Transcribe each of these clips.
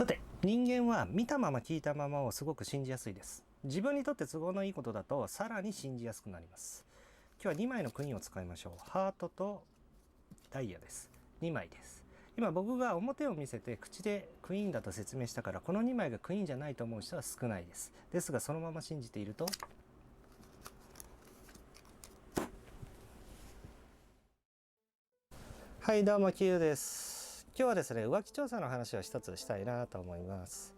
さて、人間は見たまま聞いたままをすごく信じやすいです。自分にとって都合のいいことだとさらに信じやすくなります。今日は2枚のクイーンを使いましょう。ハートとダイヤです。2枚です。今僕が表を見せて口でクイーンだと説明したから、この2枚がクイーンじゃないと思う人は少ないです。ですがそのまま信じていると、はいどうもキユです。今日はですね、浮気調査の話を一つしたいなと思います。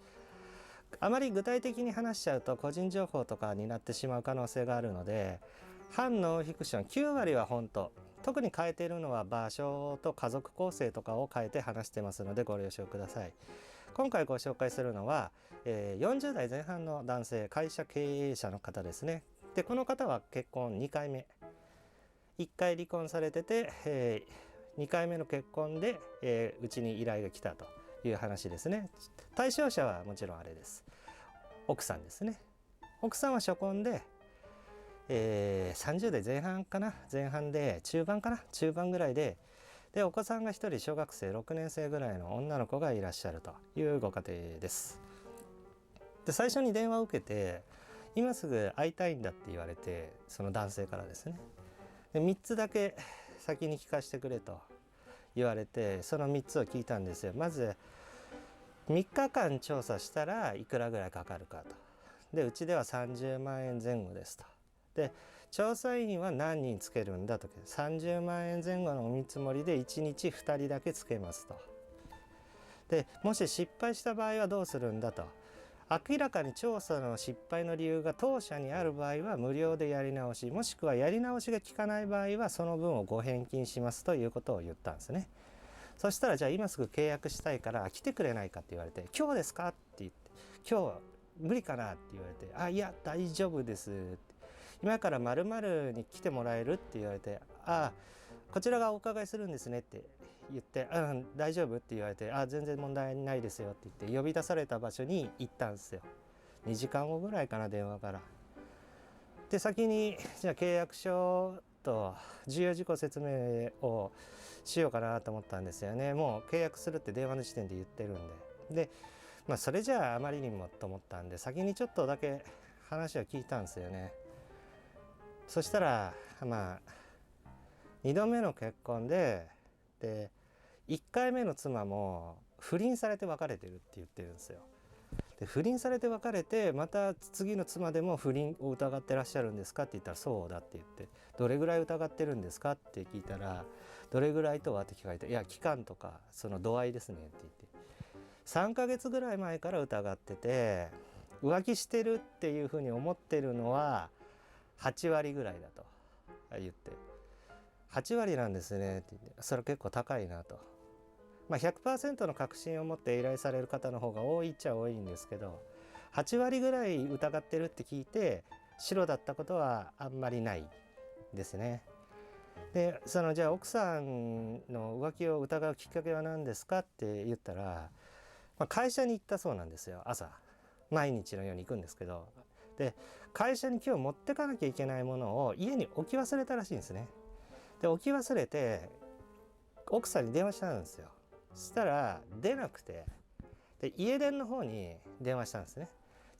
あまり具体的に話しちゃうと個人情報とかになってしまう可能性があるので、反ノンフィクション9割は本当、特に変えているのは場所と家族構成とかを変えて話してますのでご了承ください。今回ご紹介するのは、40代前半の男性、会社経営者の方ですね。でこの方は結婚2回目、1回離婚されてて、2回目の結婚で、うちに依頼が来たという話ですね。対象者はもちろんあれです。奥さんですね。奥さんは初婚で、30代前半かな、前半で中盤かな、中盤ぐらいで、お子さんが1人小学生6年生ぐらいの女の子がいらっしゃるというご家庭です。で最初に電話を受けて、今すぐ会いたいんだって言われて、その男性からですね、で3つだけ先に聞かせてくれと言われて、その3つを聞いたんですよ。まず3日間調査したらいくらぐらいかかるかと。でうちでは30万円前後ですと。で調査員は何人つけるんだと。30万円前後のお見積もりで1日2人だけつけますと。でもし失敗した場合はどうするんだと。明らかに調査の失敗の理由が当社にある場合は無料でやり直し、もしくはやり直しが効かない場合はその分をご返金しますということを言ったんですね。そしたら、じゃあ今すぐ契約したいから来てくれないかって言われて、今日ですかって言って、今日無理かなって言われて、あ、いや大丈夫ですって、今から〇〇に来てもらえるって言われて、あ、こちらがお伺いするんですねって言って、うん、大丈夫って言われて、あ、全然問題ないですよって言って呼び出された場所に行ったんですよ。2時間後ぐらいかな、電話から。で先にじゃあ契約書と重要事項説明をしようかなと思ったんですよね。もう契約するって電話の時点で言ってるんで。それじゃああまりにもと思ったんで、先にちょっとだけ話を聞いたんですよね。そしたら2度目の結婚で1回目の妻も不倫されて別れてるって言ってるんですよ。で不倫されて別れて、また次の妻でも不倫を疑ってらっしゃるんですかって言ったら、そうだって言って、どれぐらい疑ってるんですかって聞いたら、どれぐらいとはって聞かれて、いや期間とかその度合いですねって言って、3ヶ月ぐらい前から疑ってて、浮気してるっていうふうに思ってるのは8割ぐらいだと言って、8割なんですねって言って、それ結構高いなと。100% の確信を持って依頼される方の方が多いっちゃ多いんですけど、8割ぐらい疑ってるって聞いて白だったことはあんまりないですね。でじゃあ奥さんの浮気を疑うきっかけは何ですかって言ったら、会社に行ったそうなんですよ。朝毎日のように行くんですけど、で会社に今日持ってかなきゃいけないものを家に置き忘れたらしいんですね。で置き忘れて奥さんに電話したんですよ。そしたら出なくて、で家電の方に電話したんですね。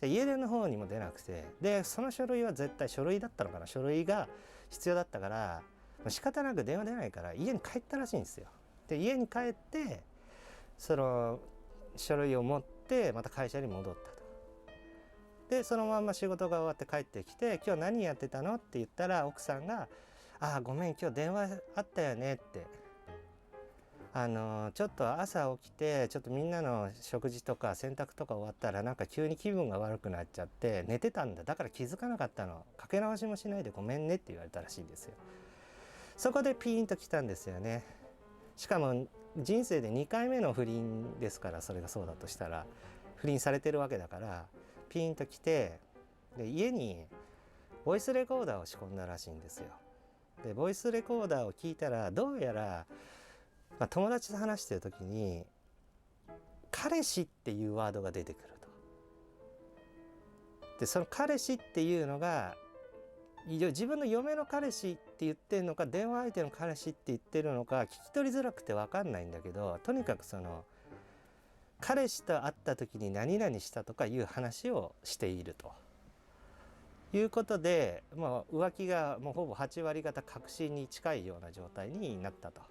で家電の方にも出なくて、でその書類は絶対書類だったのかな、書類が必要だったから、仕方なく電話出ないから家に帰ったらしいんですよ。で家に帰ってその書類を持ってまた会社に戻ったと。でそのまま仕事が終わって帰ってきて、今日何やってたのって言ったら、奥さんが「ああごめん、今日電話あったよね」って、ちょっと朝起きてちょっとみんなの食事とか洗濯とか終わったら、なんか急に気分が悪くなっちゃって寝てたんだ、だから気づかなかったの、かけ直しもしないでごめんねって言われたらしいんですよ。そこでピーンときたんですよね。しかも人生で2回目の不倫ですから、それがそうだとしたら不倫されてるわけだからピーンときて、で家にボイスレコーダーを仕込んだらしいんですよ。でボイスレコーダーを聞いたら、どうやら友達と話してる時に彼氏っていうワードが出てくると。でその彼氏っていうのが自分の嫁の彼氏って言ってるのか、電話相手の彼氏って言ってるのか聞き取りづらくて分かんないんだけど、とにかくその彼氏と会った時に何々したとかいう話をしているということで、もう浮気がもうほぼ8割方確信に近いような状態になったと。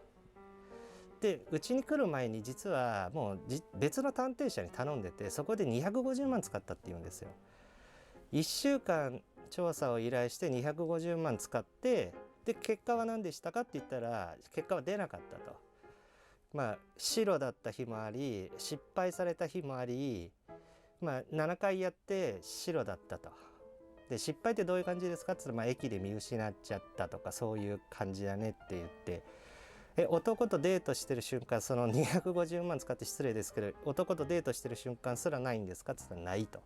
でうちに来る前に実はもう別の探偵社に頼んでて、そこで250万使ったっていうんですよ。1週間調査を依頼して250万使って、で結果は何でしたかって言ったら結果は出なかったと。まあ白だった日もあり失敗された日もあり、まあ7回やって白だったと。で失敗ってどういう感じですかって言ったら、まあ駅で見失っちゃったとかそういう感じだねって言って、男とデートしてる瞬間、その250万使って失礼ですけど男とデートしてる瞬間すらないんですかって言ったらないと。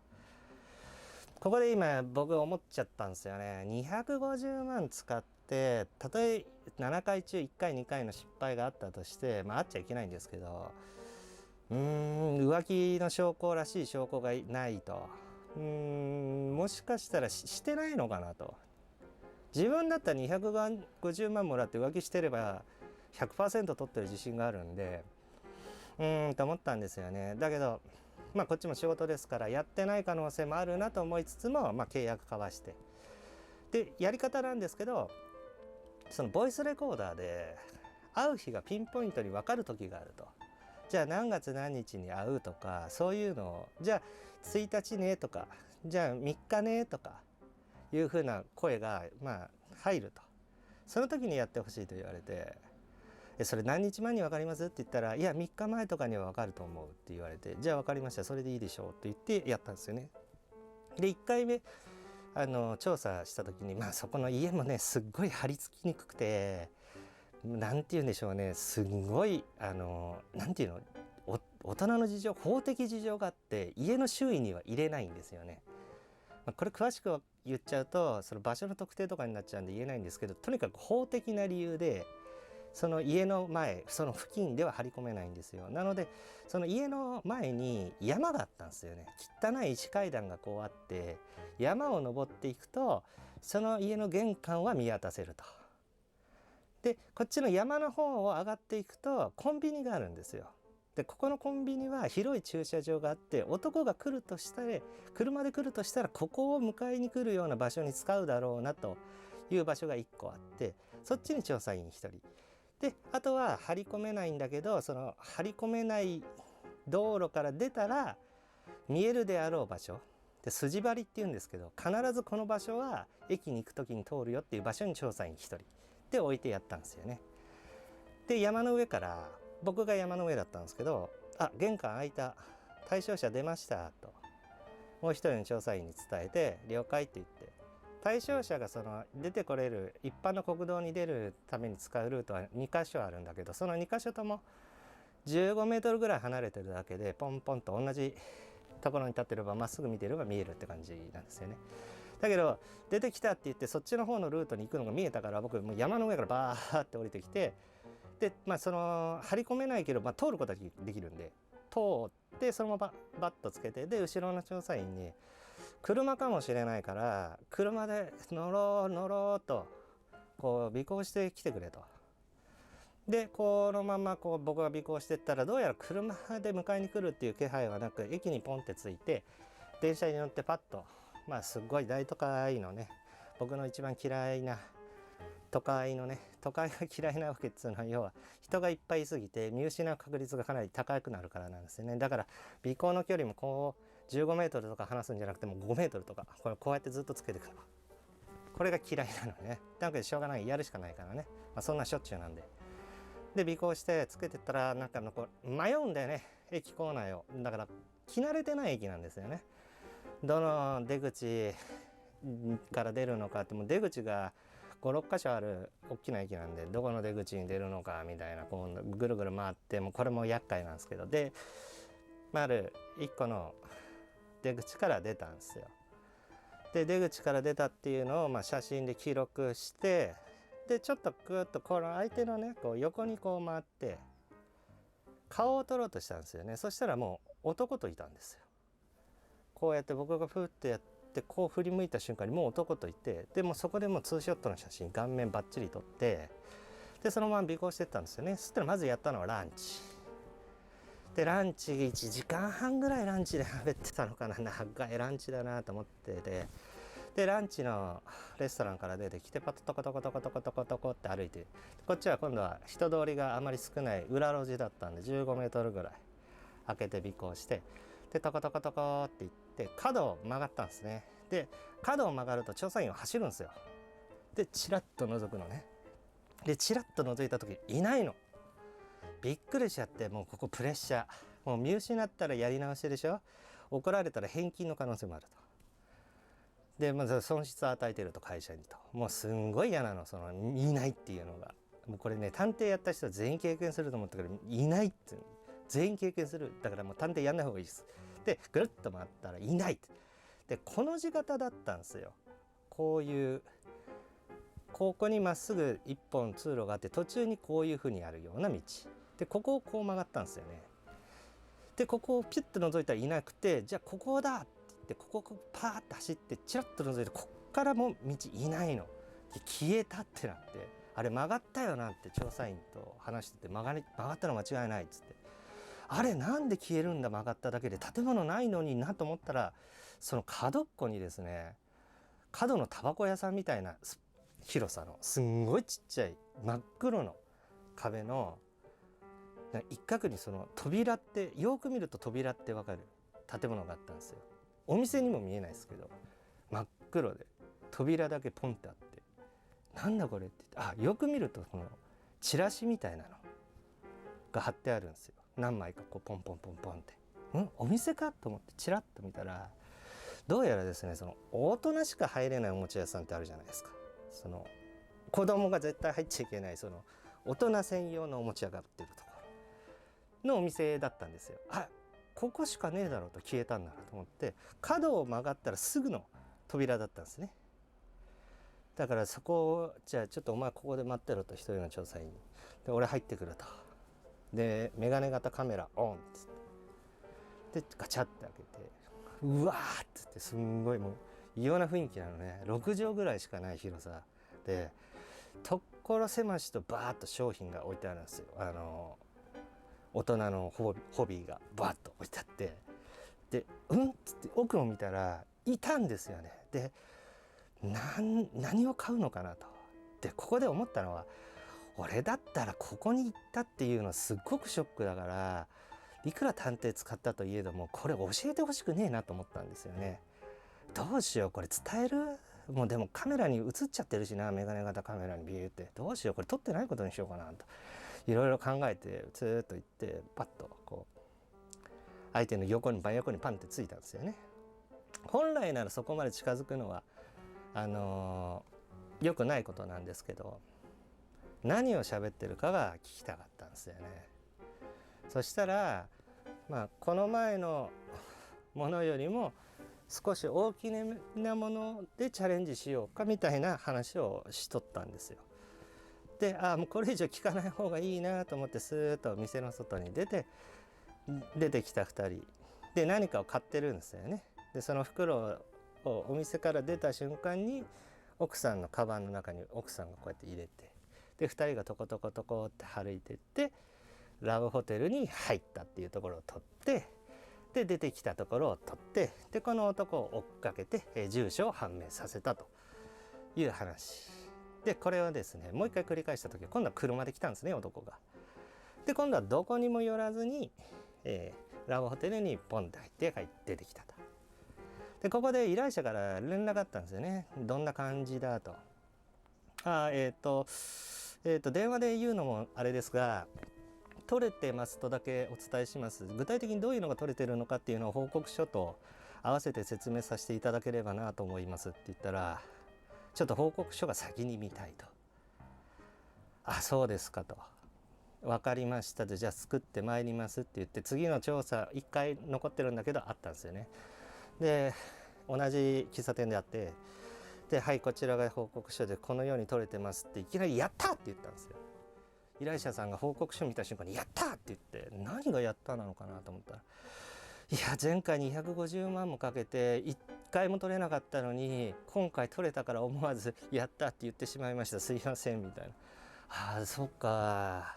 ここで今僕思っちゃったんですよね。250万使ってたとえ7回中1回2回の失敗があったとして、まああっちゃいけないんですけど、浮気の証拠らしい証拠がないと、もしかしたらしてないのかなと。自分だったら250万もらって浮気してれば 100% 取ってる自信があるんでと思ったんですよね。だけどまあこっちも仕事ですからやってない可能性もあるなと思いつつも、まあ契約交わして、でやり方なんですけど、そのボイスレコーダーで会う日がピンポイントに分かる時があると。じゃあ何月何日に会うとかそういうのを、じゃあ1日ねとか、じゃあ3日ねとかいうふうな声がまあ入ると。その時にやってほしいと言われて、それ何日前に分かりますって言ったら、いや3日前とかには分かると思うって言われて、じゃあ分かりました、それでいいでしょうって言ってやったんですよね。で1回目調査した時に、まあそこの家もねすっごい張り付きにくくて、なんて言うんでしょうね、すんごいなんていうの、大人の事情、法的事情があって家の周囲には入れないんですよね。これ詳しく言っちゃうとその場所の特定とかになっちゃうんで言えないんですけど、とにかく法的な理由でその家の前、その付近では張り込めないんですよ。なのでその家の前に山があったんですよね。汚い石階段がこうあって、山を登っていくとその家の玄関は見渡せると。でこっちの山の方を上がっていくとコンビニがあるんですよ。でここのコンビニは広い駐車場があって、男が来るとしたら車で来るとしたらここを迎えに来るような場所に使うだろうなという場所が1個あって、そっちに調査員1人で、あとは張り込めないんだけど、その張り込めない道路から出たら見えるであろう場所で、筋張りっていうんですけど、必ずこの場所は駅に行く時に通るよっていう場所に調査員1人で置いてやったんですよね。で山の上から、僕が山の上だったんですけど、あ、玄関開いた、対象者出ましたともう一人の調査員に伝えて、了解って言って、対象者がその出てこれる一般の国道に出るために使うルートは2箇所あるんだけど、その2箇所とも15メートルぐらい離れてるだけで、ポンポンと同じところに立ってれば、まっすぐ見てれば見えるって感じなんですよね。だけど出てきたって言ってそっちの方のルートに行くのが見えたから、僕もう山の上からバーって降りてきて、でまあその張り込めないけど、まあ、通ることはできるんで通ってそのままバッとつけて、で後ろの調査員に車かもしれないから車で乗ろうとこう尾行してきてくれと。でこのままこう僕が尾行してったら、どうやら車で迎えに来るっていう気配はなく、駅にポンって着いて電車に乗ってパッと、まあすっごい大都会のね、僕の一番嫌いな都会のね、都会が嫌いなわけっつうのは、要は人がいっぱいいすぎて見失う確率がかなり高くなるからなんですよね。だから尾行の距離もこう15メートルとか離すんじゃなくても5メートルとか、こうやってずっとつけていくの、これが嫌いなのね。だけどしょうがない、やるしかないからね、まあ、そんなしょっちゅうなんで。で尾行してつけてったら、なんか迷うんだよね、駅構内を。だから着慣れてない駅なんですよね。どの出口から出るのかって、もう出口が56箇所ある大きな駅なんで、どこの出口に出るのかみたいな、こうぐるぐる回って、もうこれも厄介なんですけど、で、ある1個の出口から出たんですよ。で出口から出たっていうのをまあ写真で記録して、でちょっとグッとこの相手のねこう横にこう回って顔を撮ろうとしたんですよね。そしたらもう男といたんですよ。こうやって僕がふってやってこう振り向いた瞬間にもう男といて、でもそこでもうツーショットの写真顔面バッチリ撮って、でそのまま尾行してったんですよね。そしたらまずやったのはランチでランチ1時間半ぐらいランチで食べてたのかな。長いランチだなと思ってでランチのレストランから出てきてパトトコトコトコトコトコトコって歩いて、こっちは今度は人通りがあまり少ない裏路地だったんで15メートルぐらい開けて尾行して、でトコトコトコって行って角を曲がったんですね。で角を曲がると調査員は走るんですよ。でチラッと覗くのね。でチラッと覗いた時いないの。びっくりしちゃって、もうここプレッシャー、もう見失ったらやり直しでしょ、怒られたら返金の可能性もあると。でまず損失を与えてると会社にと、もうすんごい嫌なの、そのいないっていうのが。もうこれね、探偵やった人は全員経験すると思ったから、いないって全員経験する。だからもう探偵やんない方がいいです。でぐるっと回ったらいないって。でこの字型だったんですよ。こういうここにまっすぐ一本通路があって、途中にこういうふうにあるような道で、ここをこう曲がったんですよね。でここをピュッと覗いたらいなくて、じゃあここだって言ってここパーッと走ってチラッと覗いて、こっからも道いないの。で消えたってなって、あれ曲がったよなって調査員と話してて、曲がったの間違いないっつって、あれなんで消えるんだ曲がっただけで、建物ないのになと思ったら、その角っこにですね、角のタバコ屋さんみたいな広さのすんごいちっちゃい真っ黒の壁の一角に、その扉って、よく見ると扉ってわかる建物があったんですよ。お店にも見えないですけど真っ黒で扉だけポンってあって、なんだこれって言って、よく見るとこのチラシみたいなのが貼ってあるんですよ。何枚かこうポンポンポンポンって、お店かと思ってチラッと見たら、どうやらですね、その大人しか入れないおもちゃ屋さんってあるじゃないですか。その子供が絶対入っちゃいけない、その大人専用のおもちゃが売ってるところのお店だったんですよ。ここしかねえだろうと、消えたんだなと思って、角を曲がったらすぐの扉だったんですね。だからそこを、じゃあちょっとお前ここで待ってろと、一人の調査員に。で俺入ってくると。でメガネ型カメラオンっつってでガチャって開けて、うわーっつって、すんごいもう異様な雰囲気なのね。6畳ぐらいしかない広さで、所狭しとバーッと商品が置いてあるんですよ。大人のホビーがバーッと置いてあって、でっつって奥を見たらいたんですよね。で何を買うのかなと。でここで思ったのは、俺だったらここに行ったっていうのはすっごくショックだから、いくら探偵使ったといえどもこれ教えてほしくねえなと思ったんですよね。どうしようこれ伝える、もうでもカメラに映っちゃってるしな、メガネ型カメラにビューって、どうしようこれ撮ってないことにしようかなといろいろ考えて、ずーっと行ってパッとこう相手の横に真横にパンってついたんですよね。本来ならそこまで近づくのは良くないことなんですけど、何を喋ってるかが聞きたかったんですよね。そしたらこの前のものよりも少し大きなものでチャレンジしようかみたいな話をしとったんですよ。でもうこれ以上聞かない方がいいなと思って、スーッと店の外に出てきた2人で何かを買ってるんですよね。でその袋をお店から出た瞬間に奥さんのカバンの中に奥さんがこうやって入れて、で2人がトコトコトコって歩いてってラブホテルに入ったっていうところを撮って、で出てきたところを撮って、でこの男を追っかけて、住所を判明させたという話で、これをですねもう一回繰り返した時、今度は車で来たんですね、男が。で今度はどこにも寄らずに、ラブホテルにポンって入って出てきたと。でここで依頼者から連絡あったんですよね。どんな感じだと。電話で言うのもあれですが、取れてますとだけお伝えします。具体的にどういうのが取れてるのかっていうのを報告書と合わせて説明させていただければなと思いますって言ったら、ちょっと報告書が先に見たいと。そうですかと。分かりましたで、じゃあ作ってまいりますって言って、次の調査1回残ってるんだけどあったんですよね。で同じ喫茶店であって、ではいこちらが報告書でこのように取れてますっていきなりやったって言ったんですよ。依頼者さんが報告書見た瞬間にやったって言って、何がやったなのかなと思ったら、いや前回250万もかけて1回も取れなかったのに今回取れたから思わずやったって言ってしまいました、すいませんみたいな。そっか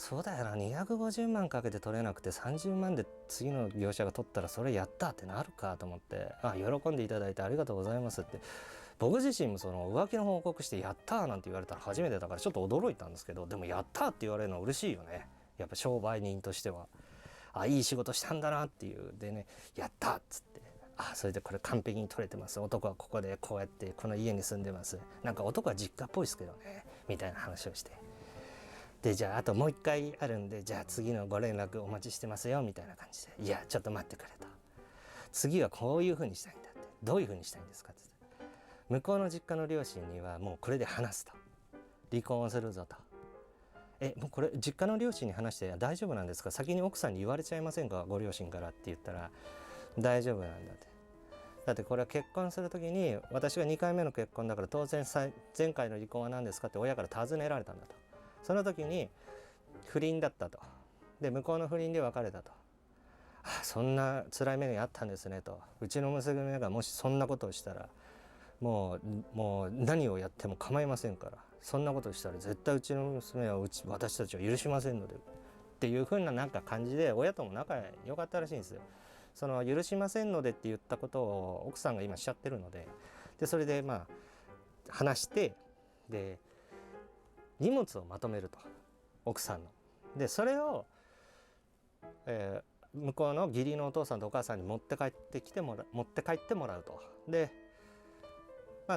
そうだよな、250万かけて取れなくて30万で次の業者が取ったらそれやったってなるかと思って、喜んでいただいてありがとうございますって、僕自身もその浮気の報告してやったーなんて言われたら初めてだからちょっと驚いたんですけど、でもやったーって言われるのは嬉しいよね、やっぱ商売人としては。いい仕事したんだなっていう。でね、やったっつって、それでこれ完璧に取れてます、男はここでこうやってこの家に住んでます、なんか男は実家っぽいですけどねみたいな話をして、でじゃああともう一回あるんで、じゃあ次のご連絡お待ちしてますよみたいな感じで、いやちょっと待ってくれと、次はこういう風にしたいんだって、どういう風にしたいんですかって、向こうの実家の両親にはもうこれで話すと、離婚をするぞと、もうこれ実家の両親に話して大丈夫なんですか、先に奥さんに言われちゃいませんか、ご両親からって言ったら、大丈夫なんだって、だってこれは結婚する時に、私が2回目の結婚だから当然前回の離婚は何ですかって親から尋ねられたんだと、その時に不倫だったと、で向こうの不倫で別れたと、そんな辛い目にあったんですねと、うちの娘がもしそんなことをしたらもう何をやっても構いませんから、そんなことしたら絶対うちの娘は私たちを許しませんのでっていう風ななんか感じで、親とも仲良かったらしいんですよ。その許しませんのでって言ったことを奥さんが今しちゃってるので、それで話して、で荷物をまとめると、奥さんの。でそれを、向こうの義理のお父さんとお母さんに持って帰ってもらうと。で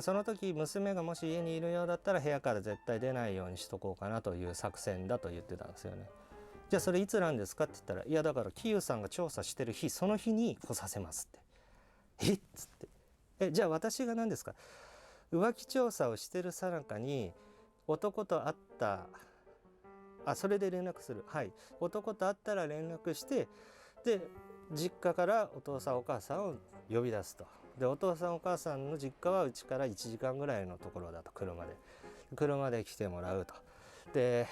その時娘がもし家にいるようだったら部屋から絶対出ないようにしとこうかなという作戦だと言ってたんですよね。じゃあそれいつなんですかって言ったら、いやだからキユさんが調査してる日、その日に来させますって。っつって、じゃあ私が何ですか、浮気調査をしてるさなかに男と会った、それで連絡する、男と会ったら連絡して、で実家からお父さんお母さんを呼び出すと。でお父さんお母さんの実家はうちから1時間ぐらいのところだと、車で来てもらうと。で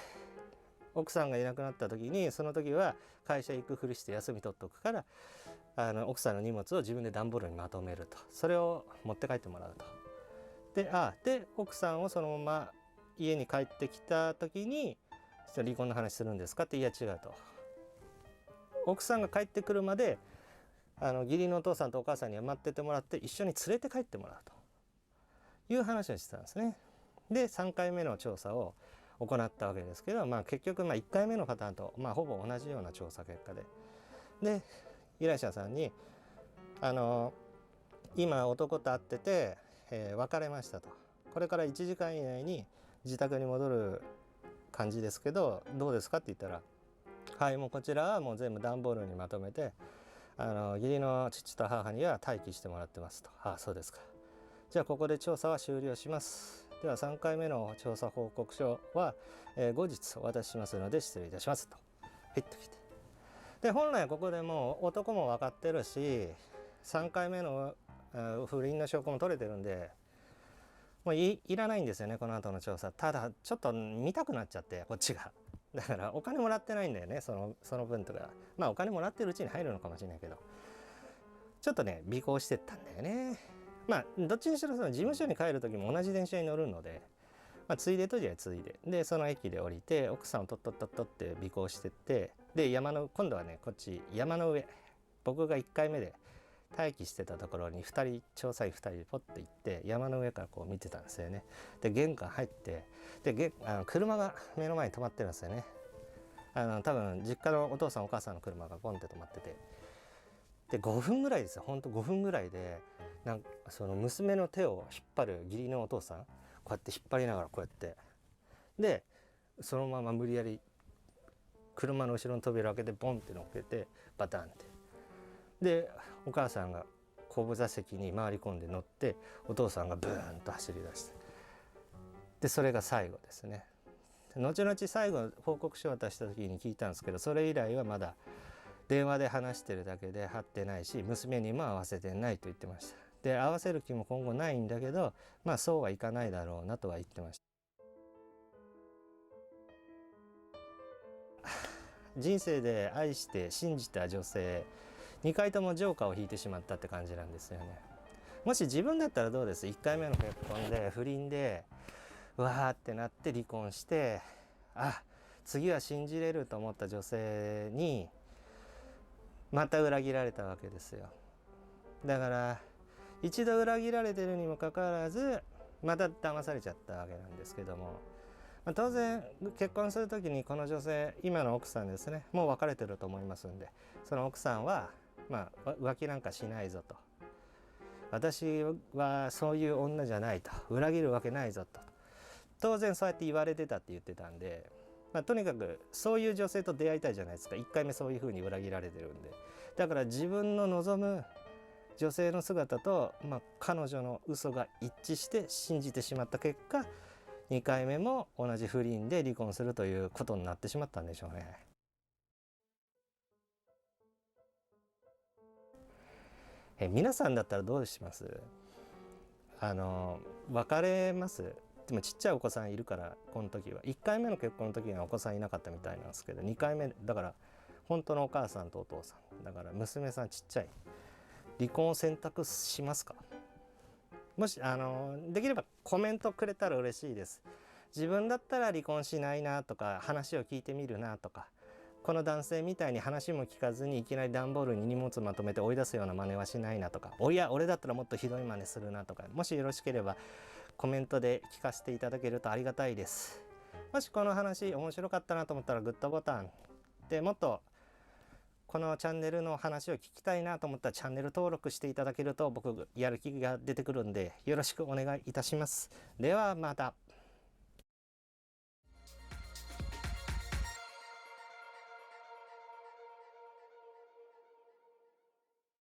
奥さんがいなくなった時に、その時は会社行くふりして休み取っとくから、奥さんの荷物を自分で段ボールにまとめると、それを持って帰ってもらうと。で奥さんをそのまま家に帰ってきた時に、離婚の話するんですかって、いや違うと、奥さんが帰ってくるまで義理のお父さんとお母さんには待っててもらって、一緒に連れて帰ってもらうという話をしてたんですね。で3回目の調査を行ったわけですけど、結局1回目のパターンとほぼ同じような調査結果で、依頼者さんに今男と会ってて、別れましたと、これから1時間以内に自宅に戻る感じですけどどうですかって言ったら、はい、もうこちらはもう全部段ボールにまとめて義理の父と母には待機してもらってますと。そうですか、じゃあここで調査は終了します。では3回目の調査報告書は、後日お渡ししますので失礼いたしますとピッと来て、で本来ここでもう男も分かってるし、3回目の不倫の証拠も取れてるんで、もういらないんですよね、この後の調査。ただちょっと見たくなっちゃって、こっちがだからお金もらってないんだよね、その分とか。お金もらってるうちに入るのかもしれないけど、ちょっとね尾行してったんだよね。どっちにしろその事務所に帰る時も同じ電車に乗るので、ついでとじゃついでその駅で降りて奥さんをとっとって尾行してって、で今度はねこっち山の上、僕が1回目で待機してたところに調査員2人でポッと行って山の上からこう見てたんですよね。で玄関入って、で車が目の前に止まってるんですよね。多分実家のお父さんお母さんの車がポンって止まってて、で5分ぐらいですよ、ほんと5分ぐらいでその娘の手を引っ張る義理のお父さん、こうやって引っ張りながらこうやって、でそのまま無理やり車の後ろの扉を開けてボンって乗っけてバタンって、でお母さんが後部座席に回り込んで乗って、お父さんがブーンと走り出して、でそれが最後ですね。後々最後報告書を渡した時に聞いたんですけど、それ以来はまだ電話で話してるだけで会ってないし、娘にも会わせてないと言ってました。で会わせる気も今後ないんだけど、そうはいかないだろうなとは言ってました。人生で愛して信じた女性2回ともジョーカーを引いてしまったって感じなんですよね。もし自分だったらどうです？ 1 回目の結婚で不倫でうわーってなって離婚して、次は信じれると思った女性にまた裏切られたわけですよ。だから一度裏切られてるにもかかわらずまた騙されちゃったわけなんですけども、当然結婚する時にこの女性、今の奥さんですね、もう別れてると思いますんで、その奥さんは浮気なんかしないぞと、私はそういう女じゃないと、裏切るわけないぞと、当然そうやって言われてたって言ってたんで、とにかくそういう女性と出会いたいじゃないですか。1回目そういう風に裏切られてるんで、だから自分の望む女性の姿と、彼女の嘘が一致して信じてしまった結果、2回目も同じ不倫で離婚するということになってしまったんでしょうね。皆さんだったらどうします？別れます？でもちっちゃいお子さんいるから、この時は1回目の結婚の時にはお子さんいなかったみたいなんですけど、2回目だから本当のお母さんとお父さんだから、娘さんちっちゃい、離婚を選択しますか？もしできればコメントくれたら嬉しいです。自分だったら離婚しないなとか、話を聞いてみるなとか、この男性みたいに話も聞かずにいきなり段ボールに荷物まとめて追い出すような真似はしないなとか、俺だったらもっとひどい真似するなとか、もしよろしければコメントで聞かせていただけるとありがたいです。もしこの話面白かったなと思ったらグッドボタンで、もっとこのチャンネルの話を聞きたいなと思ったらチャンネル登録していただけると僕やる気が出てくるんで、よろしくお願いいたします。ではまた。